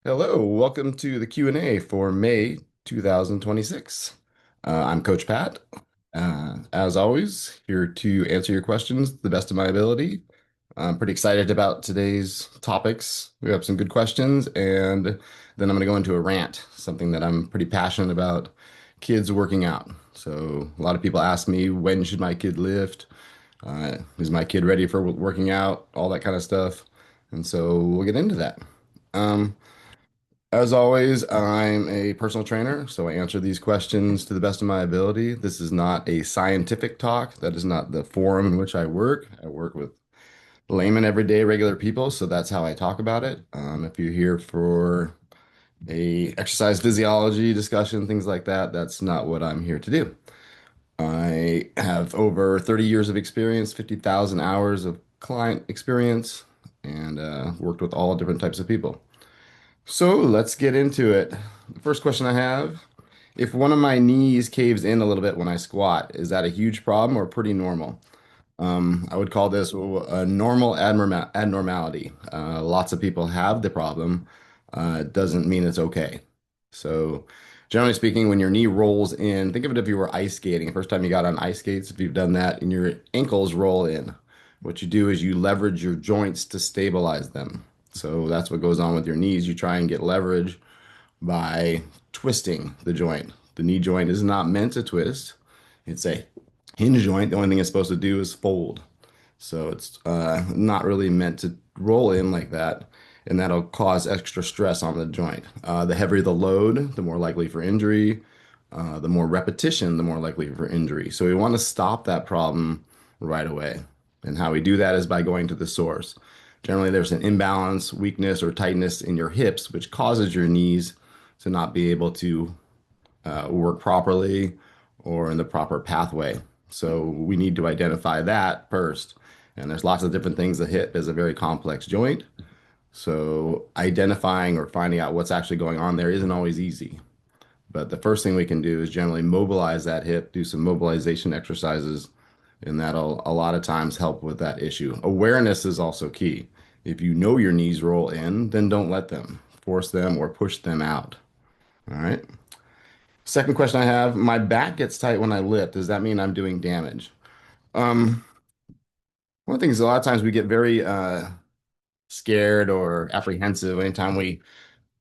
Hello, welcome to the Q&A for May 2026. I'm Coach Pat. As always, here to answer your questions to the best of my ability. I'm pretty excited about today's topics. We have some good questions, and then I'm going to go into a rant, something that I'm pretty passionate about, kids working out. So a lot of people ask me, when should my kid lift? Is my kid ready for working out? All that kind of stuff. And so we'll get into that. Um, as always, I'm a personal trainer, so I answer these questions to the best of my ability. This is not a scientific talk. That is not the forum in which I work. I work with layman, everyday, regular people, so that's how I talk about it. If you're here for a exercise physiology discussion, things like that, that's not what I'm here to do. I have over 30 years of experience, 50,000 hours of client experience, and worked with all different types of people. So let's get into it. The first question I have, if one of my knees caves in a little bit when I squat, is that a huge problem or pretty normal? I would call this a normal abnormality. Lots of people have the problem. It doesn't mean it's okay. So, generally speaking, when your knee rolls in, think of it if you were ice skating. The first time you got on ice skates, if you've done that, and your ankles roll in, what you do is you leverage your joints to stabilize them. So that's what goes on with your knees. You try and get leverage by twisting the joint. The knee joint is not meant to twist. It's a hinge joint. The only thing it's supposed to do is fold. So it's not really meant to roll in like that, and that'll cause extra stress on the joint. The heavier the load, the more likely for injury. The more repetition, the more likely for injury. So we want to stop that problem right away. And how we do that is by going to the source. Generally, there's an imbalance, weakness, or tightness in your hips, which causes your knees to not be able to work properly or in the proper pathway. So we need to identify that first. And there's lots of different things. The hip is a very complex joint. So identifying or finding out what's actually going on there isn't always easy. But the first thing we can do is generally mobilize that hip, do some mobilization exercises, and that'll a lot of times help with that issue. Awareness is also key. If you know your knees roll in, then don't let them force them or push them out. All right. Second question I have, my back gets tight when I lift. Does that mean I'm doing damage? Um, One thing is a lot of times we get very scared or apprehensive anytime we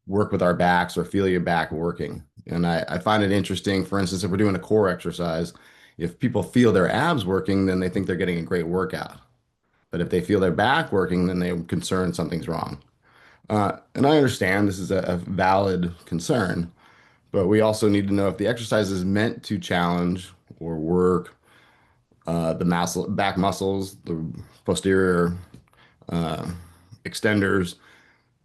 work with our backs or feel your back working. And I find it interesting, for instance, if we're doing a core exercise, if people feel their abs working, then they think they're getting a great workout. But if they feel their back working, then they're concerned something's wrong. And I understand this is a valid concern, but we also need to know if the exercise is meant to challenge or work the back muscles, the posterior uh, extenders,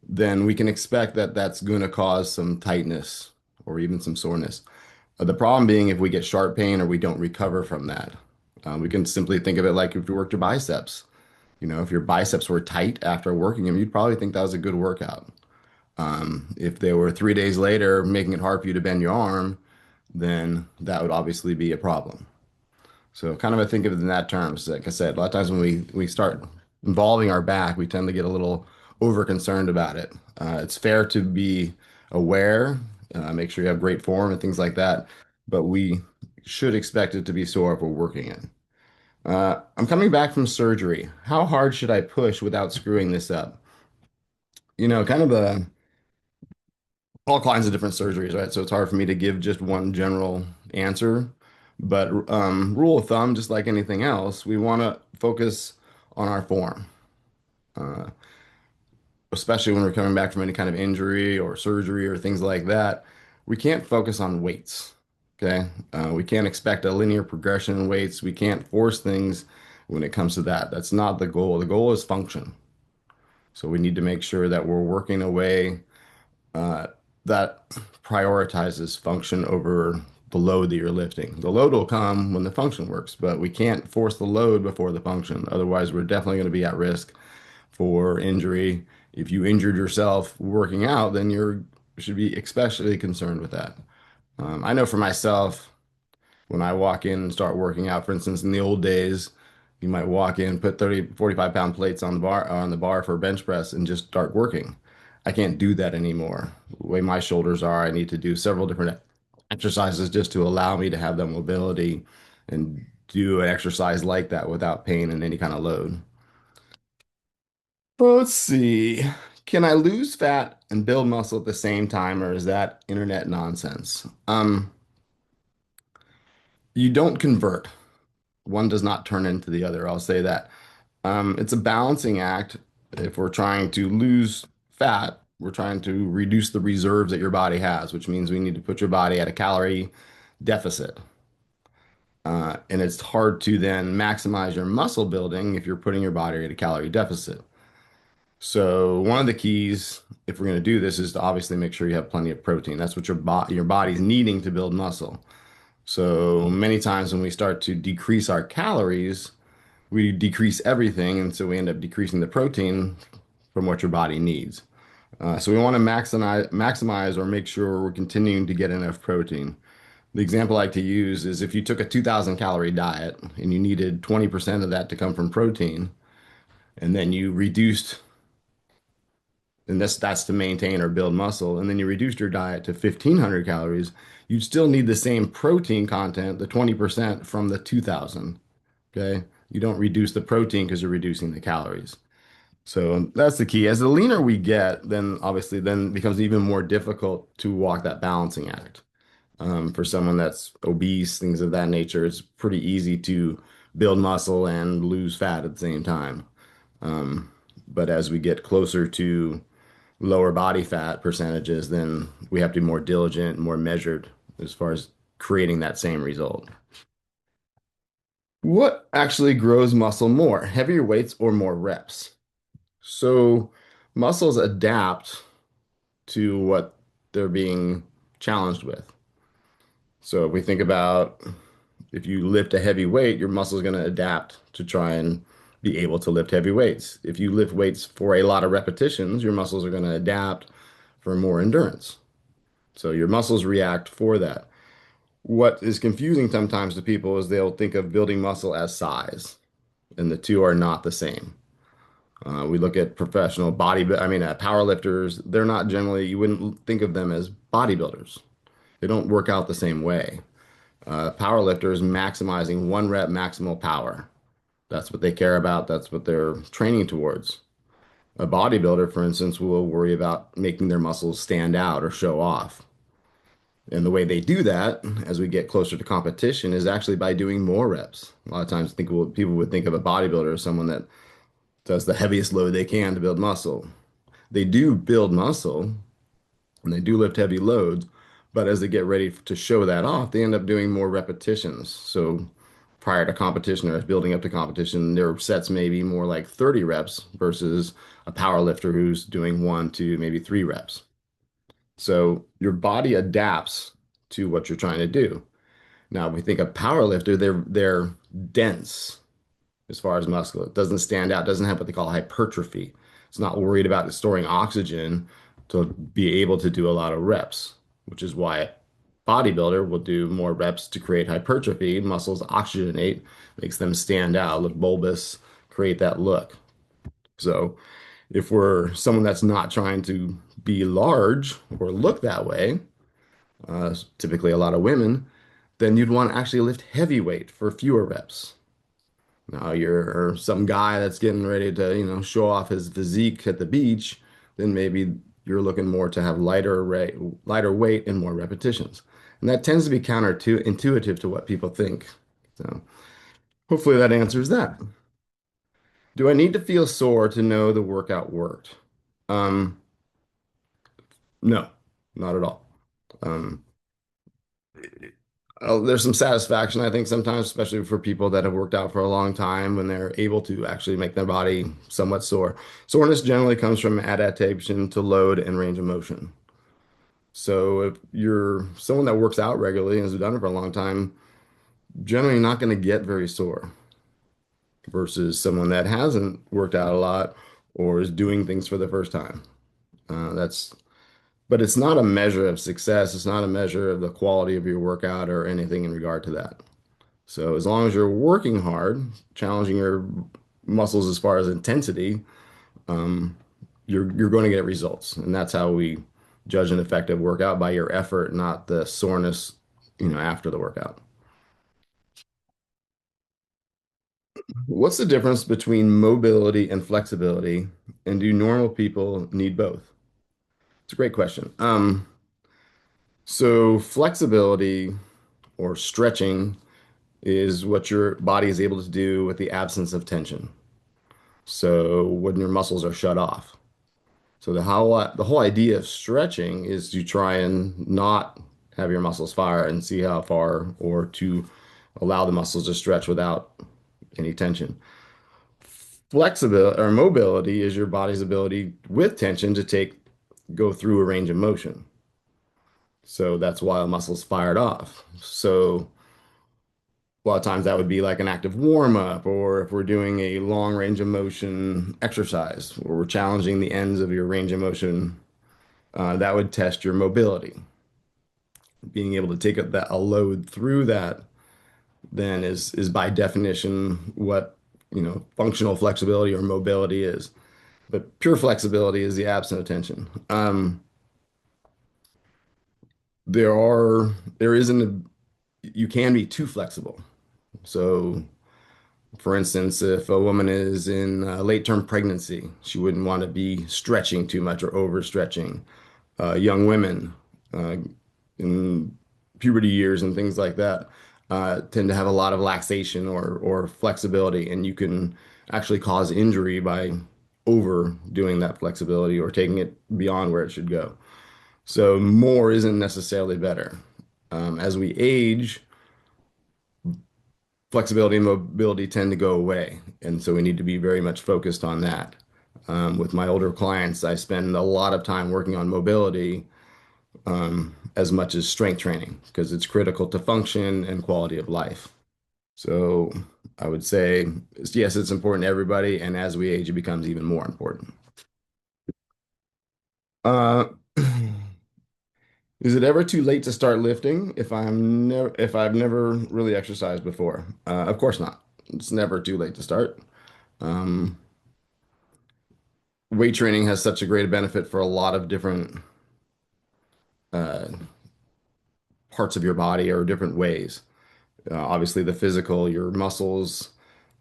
then we can expect that that's going to cause some tightness or even some soreness. The problem being if we get sharp pain or we don't recover from that. We can simply think of it like if you worked your biceps. You know, if your biceps were tight after working them, you'd probably think that was a good workout. If they were 3 days later making it hard for you to bend your arm, then that would obviously be a problem. So kind of I think of it in that terms. Like I said, a lot of times when we start involving our back, we tend to get a little over concerned about it. It's fair to be aware, make sure you have great form and things like that, but we should expect it to be sore if we're working it. I'm coming back from surgery. How hard should I push without screwing this up? You know, kind of all kinds of different surgeries, right? So it's hard for me to give just one general answer. But rule of thumb, just like anything else, we want to focus on our form, uh, especially when we're coming back from any kind of injury or surgery or things like that. We can't focus on weights, okay? We can't expect a linear progression in weights. We can't force things when it comes to that. That's not the goal. The goal is function. So we need to make sure that we're working away uh, that prioritizes function over the load that you're lifting. The load will come when the function works, but we can't force the load before the function. Otherwise, we're definitely going to be at risk for injury. If you injured yourself working out, then you should be especially concerned with that. I know for myself, when I walk in and start working out, for instance, in the old days, you might walk in, put 30, 45 pound plates on the bar for a bench press and just start working. I can't do that anymore. The way my shoulders are, I need to do several different exercises just to allow me to have that mobility and do an exercise like that without pain and any kind of load. Well, let's see. Can I lose fat and build muscle at the same time, or is that internet nonsense? You don't convert. One does not turn into the other. I'll say that. It's a balancing act. If we're trying to lose fat, we're trying to reduce the reserves that your body has, which means we need to put your body at a calorie deficit. And it's hard to then maximize your muscle building if you're putting your body at a calorie deficit. So one of the keys, if we're going to do this, is to obviously make sure you have plenty of protein. That's what your body's needing to build muscle. So many times when we start to decrease our calories, we decrease everything, and so we end up decreasing the protein from what your body needs. So we want to maximize or make sure we're continuing to get enough protein. The example I like to use is if you took a 2,000 calorie diet and you needed 20% of that to come from protein, and then you reduced, and that's to maintain or build muscle, and then you reduced your diet to 1,500 calories, you'd still need the same protein content, the 20% from the 2,000. Okay. You don't reduce the protein because you're reducing the calories. So that's the key. As the leaner we get, then obviously then it becomes even more difficult to walk that balancing act. For someone that's obese, things of that nature, it's pretty easy to build muscle and lose fat at the same time. But as we get closer to lower body fat percentages, then we have to be more diligent, more measured as far as creating that same result. What actually grows muscle more, heavier weights or more reps? So muscles adapt to what they're being challenged with. So if we think about if you lift a heavy weight, your muscle is going to adapt to try and be able to lift heavy weights. If you lift weights for a lot of repetitions, your muscles are going to adapt for more endurance. So your muscles react for that. What is confusing sometimes to people is they'll think of building muscle as size, and the two are not the same. We look at professional power lifters. They're not generally, you wouldn't think of them as bodybuilders. They don't work out the same way. Power lifters maximizing one rep maximal power. That's what they care about. That's what they're training towards. A bodybuilder, for instance, will worry about making their muscles stand out or show off. And the way they do that as we get closer to competition is actually by doing more reps. A lot of times people would think of a bodybuilder as someone that does the heaviest load they can to build muscle. They do build muscle and they do lift heavy loads, but as they get ready to show that off, they end up doing more repetitions. So prior to competition or building up to competition, their sets may be more like 30 reps versus a power lifter who's doing 1 to maybe 3 reps. So your body adapts to what you're trying to do. Now, if we think of power lifter, they're dense as far as muscle. It doesn't stand out, doesn't have what they call hypertrophy. It's not worried about storing oxygen to be able to do a lot of reps, which is why a bodybuilder will do more reps to create hypertrophy. Muscles oxygenate, makes them stand out, look bulbous, create that look. So if we're someone that's not trying to be large or look that way, typically a lot of women, then you'd want to actually lift heavy weight for fewer reps. Now you're some guy that's getting ready to, show off his physique at the beach, then maybe you're looking more to have lighter weight and more repetitions. And that tends to be counter to intuitive to what people think. So hopefully that answers that. Do I need to feel sore to know the workout worked? Um, no, not at all. Um, there's some satisfaction, I think, sometimes, especially for people that have worked out for a long time when they're able to actually make their body somewhat sore. Soreness generally comes from adaptation to load and range of motion. So if you're someone that works out regularly and has done it for a long time, generally not going to get very sore versus someone that hasn't worked out a lot or is doing things for the first time. That's But it's not a measure of success. It's not a measure of the quality of your workout or anything in regard to that. So as long as you're working hard, challenging your muscles as far as intensity, you're going to get results. And that's how we judge an effective workout, by your effort, not the soreness, after the workout. What's the difference between mobility and flexibility, and do normal people need both? It's a great question. So flexibility or stretching is what your body is able to do with the absence of tension. So when your muscles are shut off. So the whole idea of stretching is to try and not have your muscles fire and see how far, or to allow the muscles to stretch without any tension. Flexibility or mobility is your body's ability with tension to go through a range of motion. So that's why the muscles fired off. So a lot of times that would be like an active warm up, or if we're doing a long range of motion exercise where we're challenging the ends of your range of motion, that would test your mobility. Being able to take a load through that then is by definition what functional flexibility or mobility is. But pure flexibility is the absence of tension. There isn't you can be too flexible. So, for instance, if a woman is in late-term pregnancy, she wouldn't want to be stretching too much or overstretching. Young women uh, in puberty years and things like that tend to have a lot of laxation or flexibility, and you can actually cause injury by overdoing that flexibility or taking it beyond where it should go. So more isn't necessarily better. As we age, flexibility and mobility tend to go away. And so we need to be very much focused on that. With my older clients, I spend a lot of time working on mobility as much as strength training because it's critical to function and quality of life. So I would say, yes, it's important to everybody. And as we age, it becomes even more important. Uh, is it ever too late to start lifting if I've never really exercised before? Of course not. It's never too late to start. Um, Weight training has such a great benefit for a lot of different uh, parts of your body or different ways. Obviously, the physical, your muscles,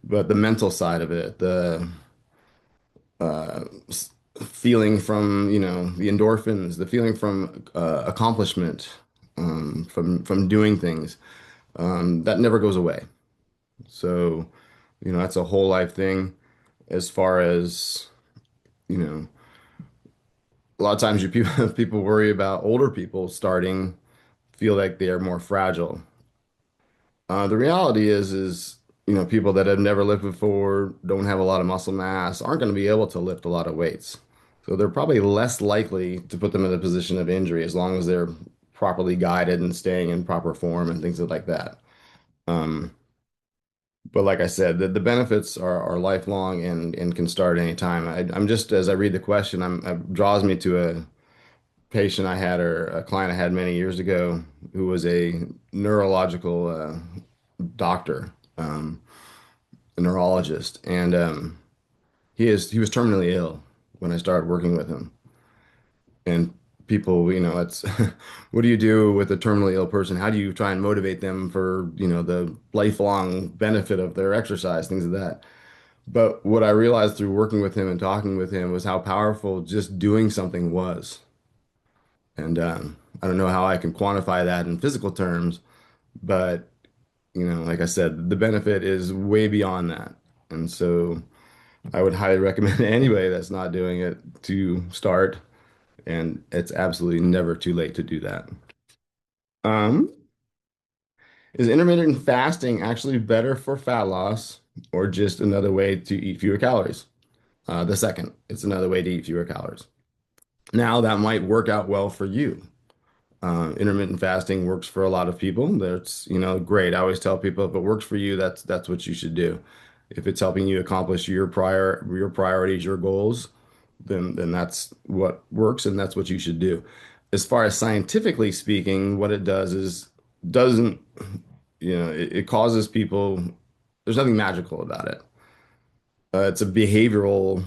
but the mental side of it, the uh, feeling from, the endorphins, the feeling from accomplishment, from doing things, that never goes away. So, that's a whole life thing. As far as, you know, a lot of times people worry about older people starting, feel like they are more fragile. The reality is, people that have never lifted before, don't have a lot of muscle mass, aren't going to be able to lift a lot of weights. So they're probably less likely to put them in a position of injury as long as they're properly guided and staying in proper form and things like that. Um, but like I said, the benefits are lifelong and can start anytime. I'm just, as I read the question, it draws me to a patient I had, or a client I had many years ago, who was a neurological doctor, a neurologist, and he was terminally ill when I started working with him. And people, it's what do you do with a terminally ill person? How do you try and motivate them for, the lifelong benefit of their exercise, things of that. But what I realized through working with him and talking with him was how powerful just doing something was. And I don't know how I can quantify that in physical terms, but like I said, the benefit is way beyond that. And so I would highly recommend anybody that's not doing it to start, and it's absolutely never too late to do that. Um, is intermittent fasting actually better for fat loss, or just another way to eat fewer calories? The second, it's another way to eat fewer calories. Now that might work out well for you. Intermittent fasting works for a lot of people. That's, great. I always tell people if it works for you, that's what you should do. If it's helping you accomplish your priorities, your goals, then that's what works and that's what you should do. As far as scientifically speaking, what it does is doesn't, it causes people, there's nothing magical about it. It's a behavioral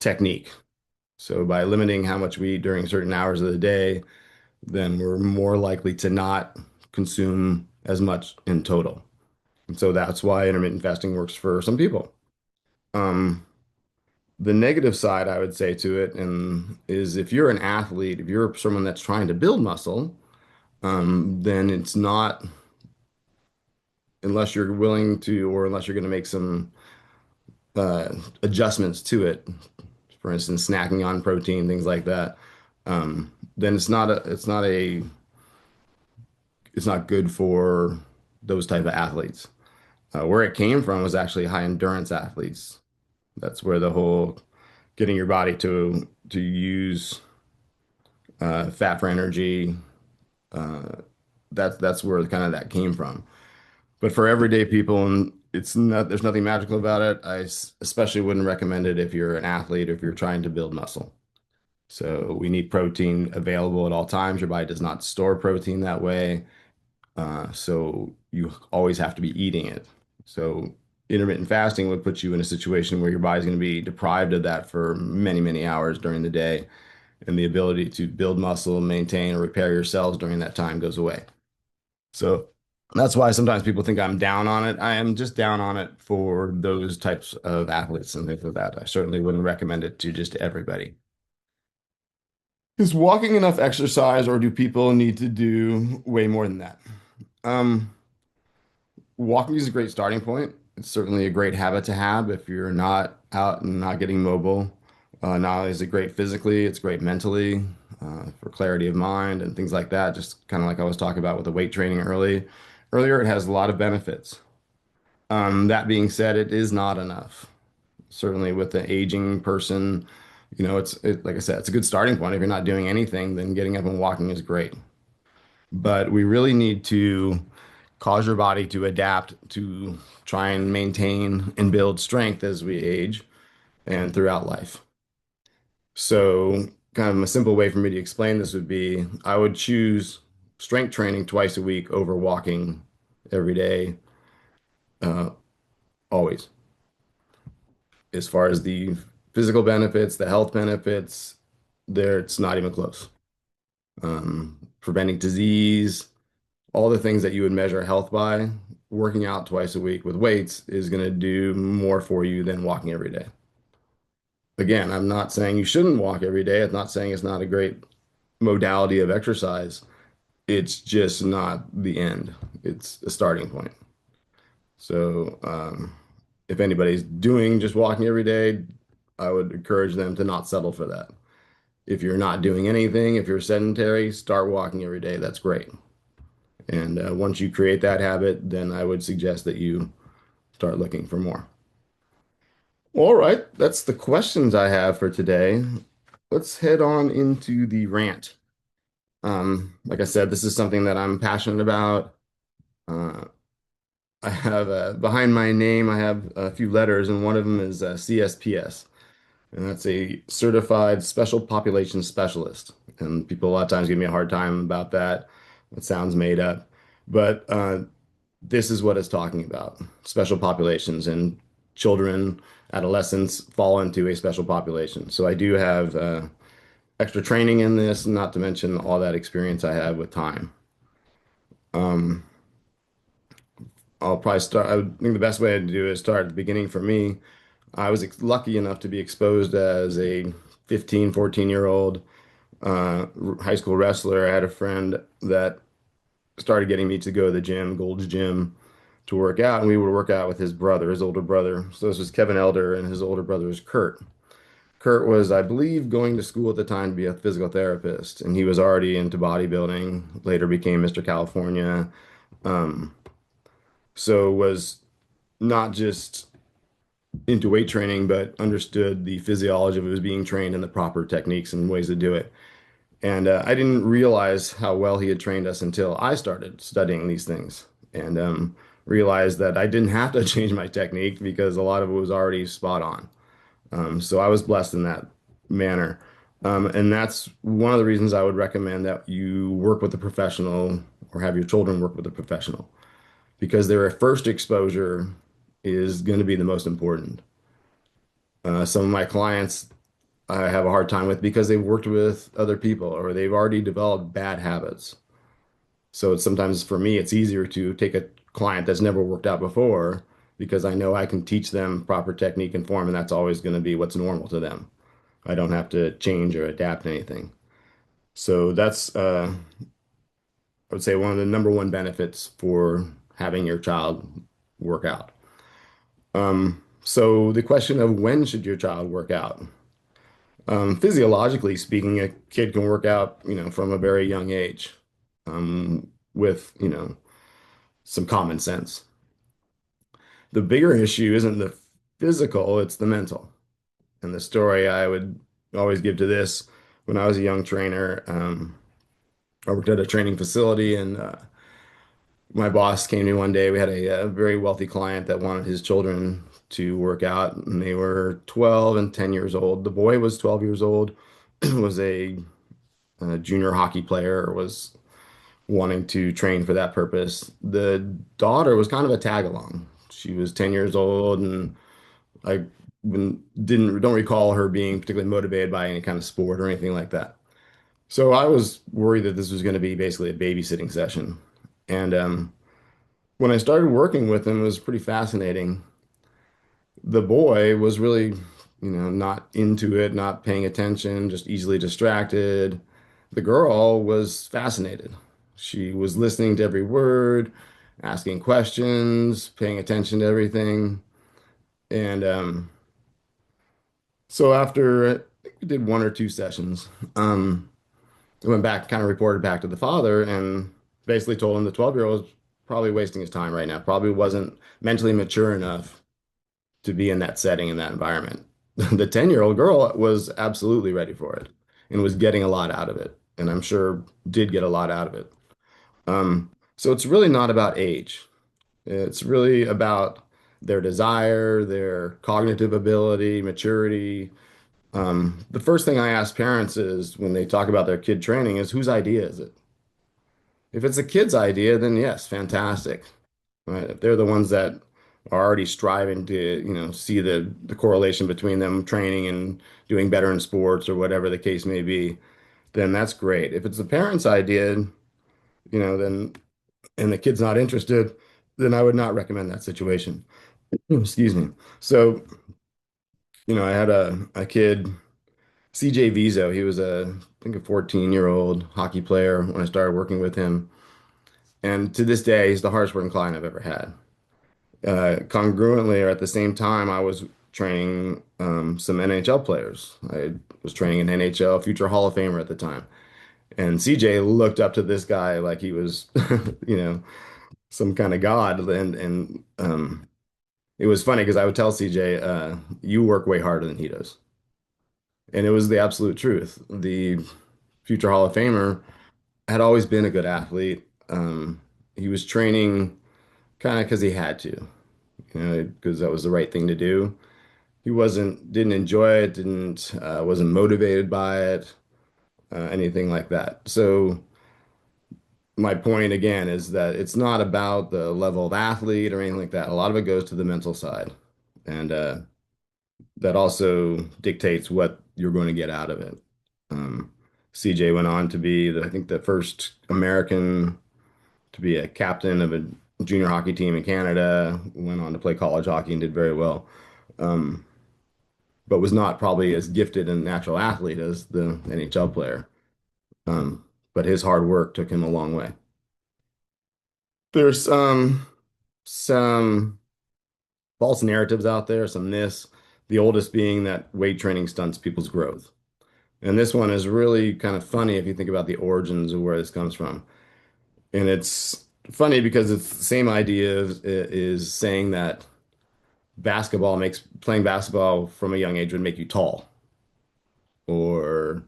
technique. So by limiting how much we eat during certain hours of the day, then we're more likely to not consume as much in total. And so that's why intermittent fasting works for some people. Um, the negative side, I would say to it, and is if you're an athlete, if you're someone that's trying to build muscle, then it's not unless you're willing to, or unless you're going to make some adjustments to it. For instance, snacking on protein, things like that. Then it's not good for those type of athletes. Where it came from was actually high endurance athletes. That's where the whole getting your body to use fat for energy. That's where kind of that came from. But for everyday people, and it's not there's nothing magical about it. Especially wouldn't recommend it if you're an athlete or if you're trying to build muscle. So we need protein available at all times. Your body does not store protein that way. So you always have to be eating it. So intermittent fasting would put you in a situation where your body's going to be deprived of that for many, many hours during the day, and the ability to build muscle, maintain, or repair your cells during that time goes away. So that's why sometimes people think I'm down on it. I am just down on it for those types of athletes and things like that. I certainly wouldn't recommend it to just everybody. Is walking enough exercise, or do people need to do way more than that? Um, Walking is a great starting point. It's certainly a great habit to have if you're not out and not getting mobile. Not only is it great physically, it's great mentally, for clarity of mind and things like that. Just kind of like I was talking about with the weight training earlier, it has a lot of benefits. That being said, it is not enough. Certainly with the aging person, like I said, it's a good starting point. If you're not doing anything, then getting up and walking is great. But we really need to cause your body to adapt to try and maintain and build strength as we age and throughout life. So, kind of a simple way for me to explain this would be I would choose strength training twice a week over walking every day, uh, always. As far as the physical benefits, the health benefits, there it's not even close. Preventing disease, all the things that you would measure health by, working out twice a week with weights is going to do more for you than walking every day. Again, I'm not saying you shouldn't walk every day. I'm not saying it's not a great modality of exercise. It's just not the end. It's a starting point. So, if anybody's doing just walking every day, I would encourage them to not settle for that. If you're not doing anything, if you're sedentary, start walking every day. That's great. And once you create that habit, then I would suggest that you start looking for more. All right, that's the questions I have for today. Let's head on into the rant. Like I said, this is something that I'm passionate about. Uh, I have behind my name, I have a few letters, and one of them is CSPS, and that's a Certified Special Population Specialist. And people a lot of times give me a hard time about that. It sounds made up, but this is what it's talking about. Special populations and children, adolescents fall into a special population. So I do have extra training in this, not to mention all that experience I have with time. Um, I'll probably start. I would think the best way to do it is start at the beginning for me. I was lucky enough to be exposed as a 15, 14-year-old high school wrestler. I had a friend that started getting me to go to the gym, Gold's Gym, to work out, and we would work out with his brother, his older brother. So this was Kevin Elder, and his older brother was Kurt. Kurt was, I believe, going to school at the time to be a physical therapist, and he was already into bodybuilding, later became Mr. California. Um, so was not just into weight training, but understood the physiology of it was being trained and the proper techniques and ways to do it. And I didn't realize how well he had trained us until I started studying these things and realized that I didn't have to change my technique because a lot of it was already spot on. So I was blessed in that manner. And that's one of the reasons I would recommend that you work with a professional or have your children work with a professional because their first exposure is going to be the most important. Some of my clients I have a hard time with because they've worked with other people or they've already developed bad habits. So it's sometimes for me, it's easier to take a client that's never worked out before because I know I can teach them proper technique and form, and that's always going to be what's normal to them. I don't have to change or adapt anything. So that's, I would say, one of the number one benefits for having your child work out. So the question of when should your child work out? Physiologically speaking, a kid can work out, from a very young age, with, some common sense. The bigger issue isn't the physical, it's the mental. And the story I would always give to this when I was a young trainer, I worked at a training facility and my boss came to me one day. We had a very wealthy client that wanted his children to work out, and they were 12 and 10 years old. The boy was 12 years old, was a junior hockey player, was wanting to train for that purpose. The daughter was kind of a tag along. She was 10 years old, and I don't recall her being particularly motivated by any kind of sport or anything like that. So I was worried that this was going to be basically a babysitting session. And when I started working with him, it was pretty fascinating. The boy was really, not into it, not paying attention, just easily distracted. The girl was fascinated. She was listening to every word, asking questions, paying attention to everything. And so after I think we did one or two sessions, I went back, kind of reported back to the father, and basically told him the 12-year-old was probably wasting his time right now, probably wasn't mentally mature enough to be in that setting, in that environment. The 10-year-old girl was absolutely ready for it and was getting a lot out of it. And I'm sure did get a lot out of it. So it's really not about age. It's really about their desire, their cognitive ability, maturity. The first thing I ask parents is when they talk about their kid training is whose idea is it? If it's a kid's idea, then yes, fantastic. Right? If they're the ones that are already striving to, see the correlation between them training and doing better in sports or whatever the case may be, then that's great. If it's the parent's idea, then and the kid's not interested, then I would not recommend that situation. Excuse me. So, I had a kid, CJ Vizo. He was I think a 14-year-old hockey player when I started working with him. And to this day, he's the hardest working client I've ever had. Congruently or at the same time, I was training some NHL players. I was training an NHL future Hall of Famer at the time. And CJ looked up to this guy like he was, some kind of god. And it was funny because I would tell CJ, you work way harder than he does. And it was the absolute truth. The future Hall of Famer had always been a good athlete. He was training kind of because he had to, because that was the right thing to do. He didn't enjoy it, wasn't motivated by it, anything like that. So my point again is that it's not about the level of athlete or anything like that. A lot of it goes to the mental side, and that also dictates what you're going to get out of it. CJ went on to be, I think, the first American to be a captain of a junior hockey team in Canada. Went on to play college hockey and did very well. Um, but was not probably as gifted and natural athlete as the NHL player. But his hard work took him a long way. There's some false narratives out there, some myths, the oldest being that weight training stunts people's growth. And this one is really kind of funny if you think about the origins of where this comes from. And it's funny because it's the same idea is saying that playing basketball from a young age would make you tall, or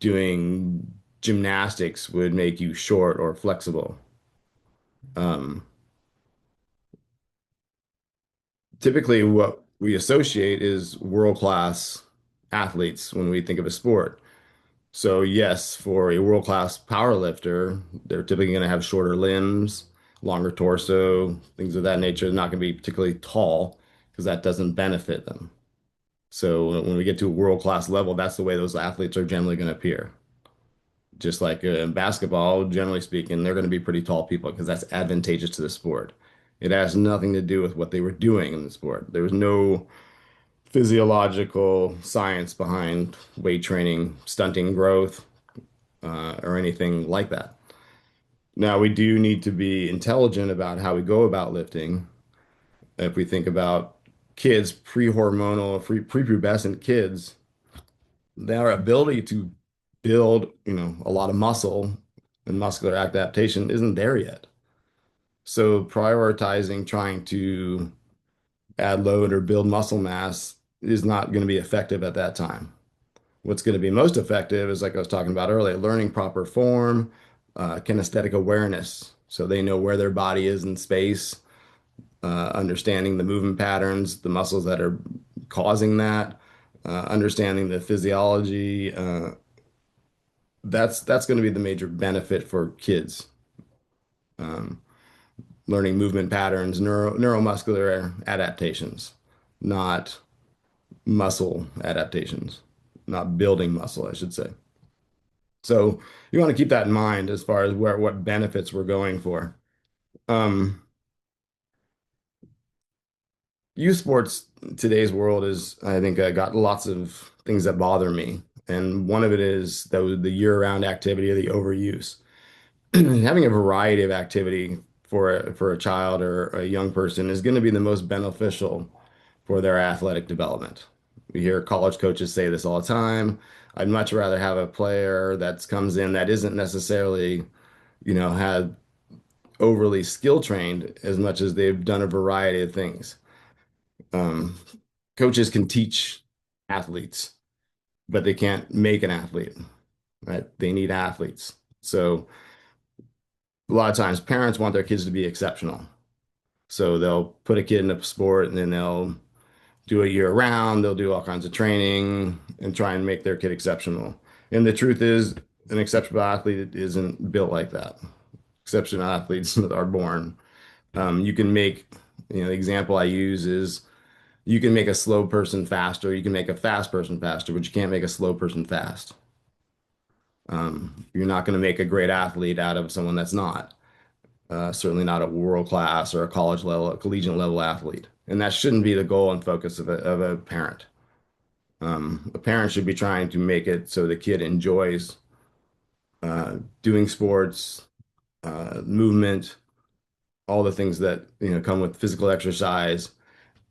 doing gymnastics would make you short or flexible. Um, Typically, what we associate is world-class athletes when we think of a sport. So, yes, for a world-class power lifter, they're typically going to have shorter limbs, longer torso, things of that nature. They're not going to be particularly tall because that doesn't benefit them. So when we get to a world-class level, that's the way those athletes are generally going to appear. Just like in basketball, generally speaking, they're going to be pretty tall people because that's advantageous to the sport. It has nothing to do with what they were doing in the sport. There was no physiological science behind weight training, stunting growth, or anything like that. Now, we do need to be intelligent about how we go about lifting. If we think about kids, pre-hormonal, prepubescent kids, their ability to build, a lot of muscle and muscular adaptation isn't there yet. So prioritizing trying to add load or build muscle mass is not going to be effective at that time. What's going to be most effective is, like I was talking about earlier, learning proper form, kinesthetic awareness. So they know where their body is in space, understanding the movement patterns, the muscles that are causing that, understanding the physiology. That's going to be the major benefit for kids. Um, Learning movement patterns, neuromuscular adaptations, not muscle adaptations, not building muscle, I should say. So you want to keep that in mind as far as what benefits we're going for. Um, Youth sports today's world is, I think, got lots of things that bother me, and one of it is the year-round activity of the overuse. Having a variety of activity for a child or a young person is going to be the most beneficial for their athletic development. We hear college coaches say this all the time. I'd much rather have a player that comes in that isn't necessarily, had overly skill trained as much as they've done a variety of things. Um, Coaches can teach athletes, but they can't make an athlete, right? They need athletes. So a lot of times parents want their kids to be exceptional. So they'll put a kid in a sport and then they'll do it year round. They'll do all kinds of training and try and make their kid exceptional. And the truth is, an exceptional athlete isn't built like that. Exceptional athletes are born. You can make, the example I use is you can make a slow person faster. You can make a fast person faster, but you can't make a slow person fast. You're not going to make a great athlete out of someone that's not. Certainly not a world class or a college level, a collegiate level athlete. And that shouldn't be the goal and focus of a parent. A parent should be trying to make it so the kid enjoys doing sports, movement, all the things that come with physical exercise,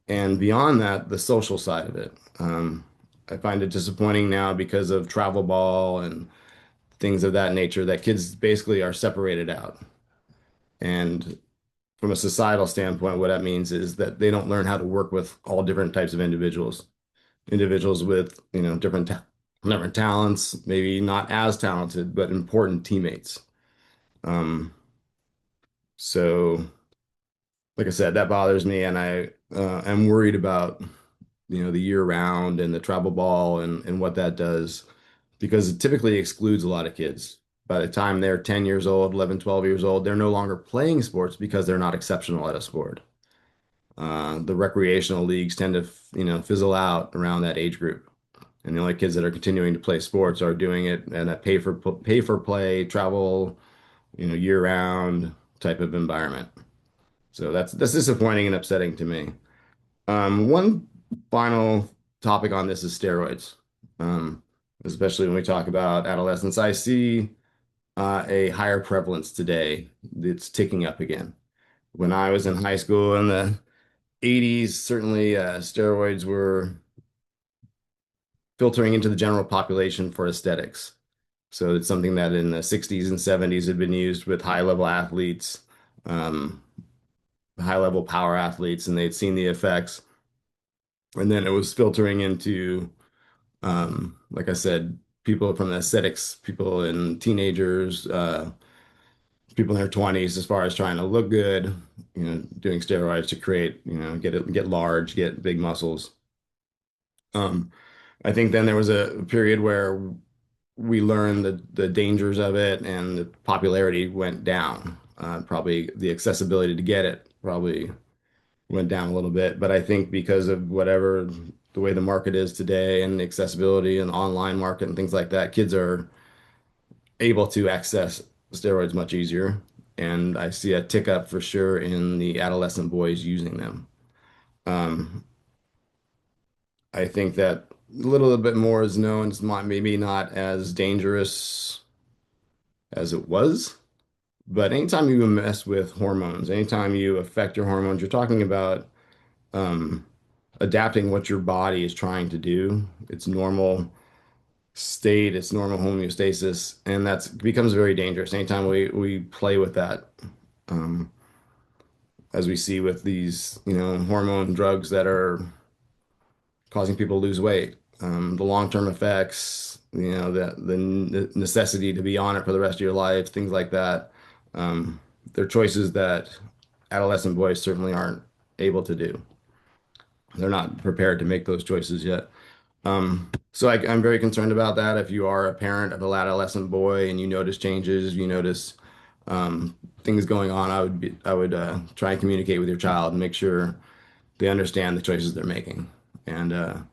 and beyond that, the social side of it. I find it disappointing now because of travel ball and things of that nature that kids basically are separated out. And from a societal standpoint, what that means is that they don't learn how to work with all different types of individuals, individuals with, different talents, maybe not as talented, but important teammates. Um, so, like I said, that bothers me, and I am worried about, the year round and the travel ball and what that does, because it typically excludes a lot of kids. By the time they're 10 years old, 11, 12 years old, they're no longer playing sports because they're not exceptional at a sport. The recreational leagues tend to, fizzle out around that age group. And the only kids that are continuing to play sports are doing it in a pay for play, travel, year round type of environment. So that's disappointing and upsetting to me. One final topic on this is steroids, um, especially when we talk about adolescents. I see a higher prevalence today. It's ticking up again. When I was in high school in the 80s, certainly steroids were filtering into the general population for aesthetics. So it's something that in the 60s and 70s had been used with high-level athletes, um, high-level power athletes, and they'd seen the effects. And then it was filtering into, like I said, people from the aesthetics, people in teenagers, people in their 20s, as far as trying to look good, doing steroids to create, get large, get big muscles. Um, I think then there was a period where we learned the dangers of it and the popularity went down. Probably the accessibility to get it probably went down a little bit. But I think because of whatever the way the market is today and the accessibility and online market and things like that, kids are able to access steroids much easier. And I see a tick up for sure in the adolescent boys using them. Um, I think that a little bit more is known. It's not maybe not as dangerous as it was, but anytime you mess with hormones, anytime you affect your hormones, you're talking about um, adapting what your body is trying to do. Its normal state, its normal homeostasis, and that's becomes very dangerous anytime we play with that. Um, as we see with these, hormone drugs that are causing people to lose weight. The long-term effects, the necessity to be on it for the rest of your life, things like that. They're choices that adolescent boys certainly aren't able to do. They're not prepared to make those choices yet. I'm very concerned about that. If you are a parent of an adolescent boy and you notice changes, you notice things going on, I would try and communicate with your child and make sure they understand the choices they're making, and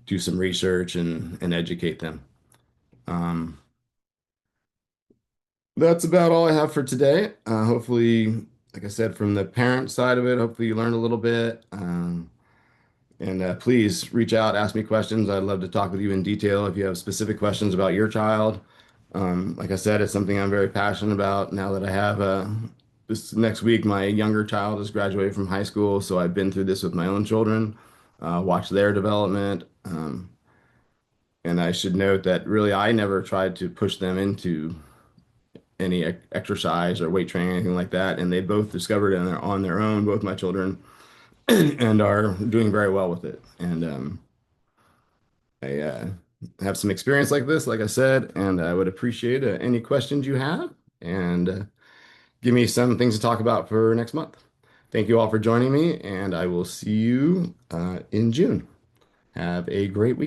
do some research and educate them. Um, that's about all I have for today. Hopefully, like I said, from the parent side of it, hopefully you learned a little bit. And please reach out, ask me questions. I'd love to talk with you in detail if you have specific questions about your child. Like I said, it's something I'm very passionate about now that I have this next week, my younger child is graduating from high school. So I've been through this with my own children, watched their development. And I should note that really I never tried to push them into any exercise or weight training, anything like that. And they both discovered it on their own, both my children, and are doing very well with it. And I have some experience like this, like I said, and I would appreciate any questions you have, and give me some things to talk about for next month. Thank you all for joining me, and I will see you in June. Have a great week.